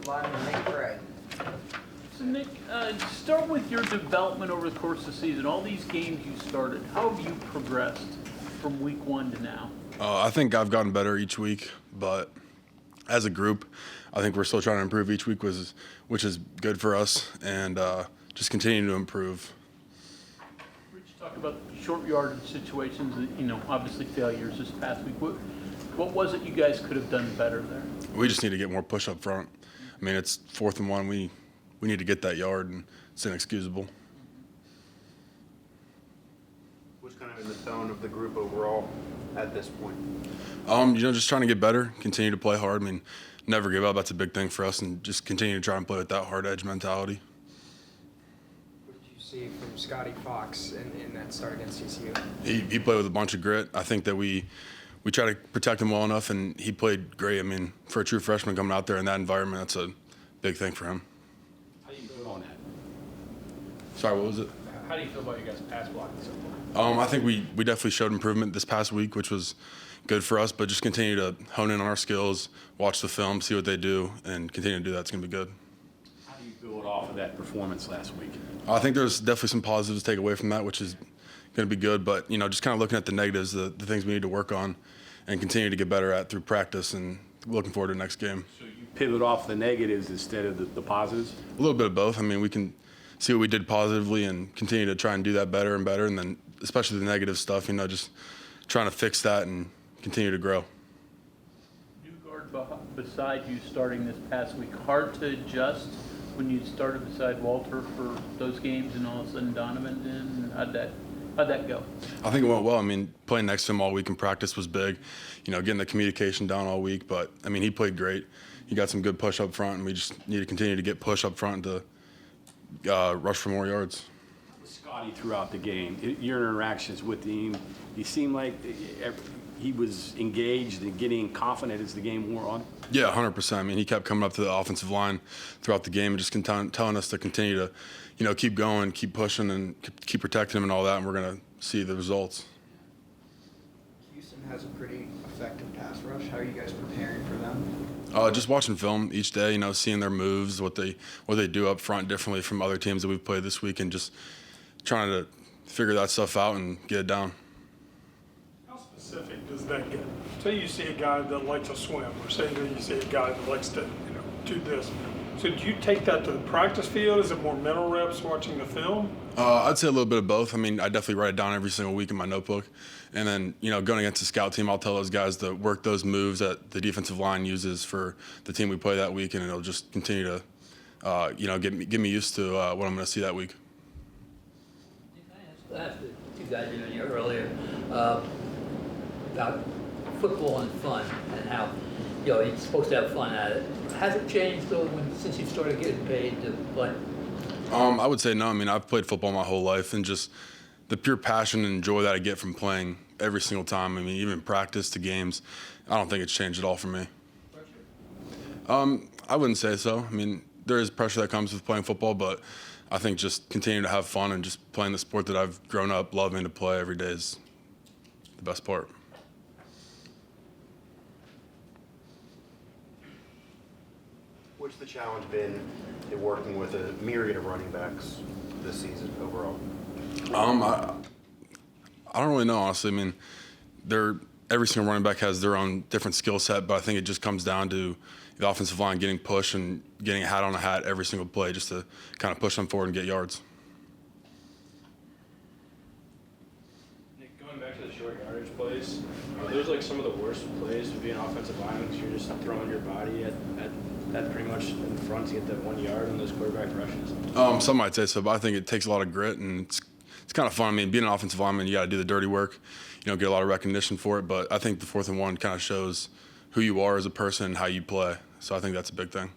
offensive lineman Nick Krahe. So Nick, start with your development over the course of the season. All these games you started, how have you progressed from week 1 to now? I think I've gotten better each week, but as a group, I think we're still trying to improve each week, which is good for us, and just continuing to improve. Rich, talk about short yardage situations, obviously failures this past week. What was it you guys could have done better there? We just need to get more push up front. I mean, it's 4th and 1. We need to get that yard, and it's inexcusable. What's kind of in the tone of the group overall at this point? Just trying to get better, continue to play hard. I mean, never give up. That's a big thing for us, and just continue to try and play with that hard edge mentality. What did you see from Scotty Fox in that start against TCU? He played with a bunch of grit. I think that we try to protect him well enough, and he played great. I mean, for a true freshman coming out there in that environment, that's a big thing for him. How do you feel on that? Sorry, what was it? How do you feel about your guys' pass blocking so far? I think we definitely showed improvement this past week, which was good for us, but just continue to hone in on our skills, watch the film, see what they do, and continue to do that. It's going to be good. How do you build off of that performance last week? I think there's definitely some positives to take away from that, which is going to be good, but, just kind of looking at the negatives, the things we need to work on and continue to get better at through practice, and looking forward to the next game. So you pivot off the negatives instead of the positives? A little bit of both. I mean, we can see what we did positively and continue to try and do that better and better, and then especially the negative stuff, just trying to fix that and continue to grow. New guard beside you starting this past week, hard to adjust when you started beside Walter for those games and all of a sudden Donovan did, and how'd that go? I think it went well. I mean, playing next to him all week in practice was big, getting the communication down all week, but I mean, he played great. He got some good push up front, and we just need to continue to get push up front to rush for more yards. Scotty throughout the game, your interactions with him, he seemed like he was engaged and getting confident as the game wore on? Yeah, 100%. I mean, he kept coming up to the offensive line throughout the game and just telling us to continue to, keep going, keep pushing, and keep protecting him and all that, and we're going to see the results. Houston has a pretty effective pass rush. How are you guys preparing for them? Just watching film each day, seeing their moves, what they do up front differently from other teams that we've played this week, and just trying to figure that stuff out and get it down. How specific does that get? Say you see a guy that likes to swim, or say that you see a guy that likes to, do this. So do you take that to the practice field? Is it more mental reps watching the film? I'd say a little bit of both. I mean, I definitely write it down every single week in my notebook. And then, going against the scout team, I'll tell those guys to work those moves that the defensive line uses for the team we play that week, and it'll just continue to, get me used to what I'm going to see that week. I asked the two guys in here earlier about football and fun and how, you're supposed to have fun at it. Has it changed, though, since you've started getting paid to play? I would say no. I mean, I've played football my whole life, and just the pure passion and joy that I get from playing every single time. I mean, even practice to games, I don't think it's changed at all for me. I wouldn't say so. I mean, there is pressure that comes with playing football, but I think just continuing to have fun and just playing the sport that I've grown up loving to play every day is the best part. What's the challenge been in working with a myriad of running backs this season overall? I don't really know, honestly. I mean, every single running back has their own different skill set, but I think it just comes down to the offensive line getting pushed and getting a hat on a hat every single play just to kind of push them forward and get yards. Nick, going back to the short yardage plays, are those like some of the worst plays to be an offensive lineman because you're just throwing your body at pretty much in front to get that 1 yard on those quarterback rushes? Some might say so, but I think it takes a lot of grit, and it's kind of fun. I mean, being an offensive lineman, you got to do the dirty work. You don't get a lot of recognition for it, but I think the 4th and 1 kind of shows who you are as a person and how you play. So I think that's a big thing.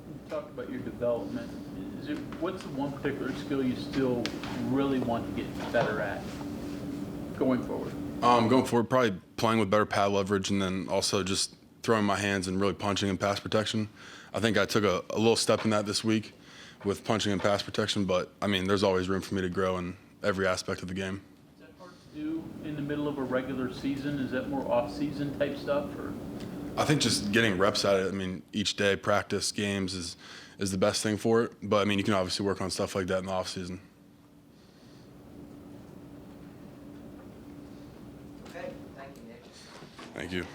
You talked about your development. What's the one particular skill you still really want to get better at going forward? Going forward, probably playing with better pad leverage, and then also just throwing my hands and really punching in pass protection. I think I took a little step in that this week with punching and pass protection, but I mean, there's always room for me to grow in every aspect of the game. Is that hard to do in the middle of a regular season? Is that more off-season type stuff? Or? I think just getting reps at it. I mean, each day practice games is the best thing for it. But I mean, you can obviously work on stuff like that in the off season. Okay, thank you, Nick. Thank you.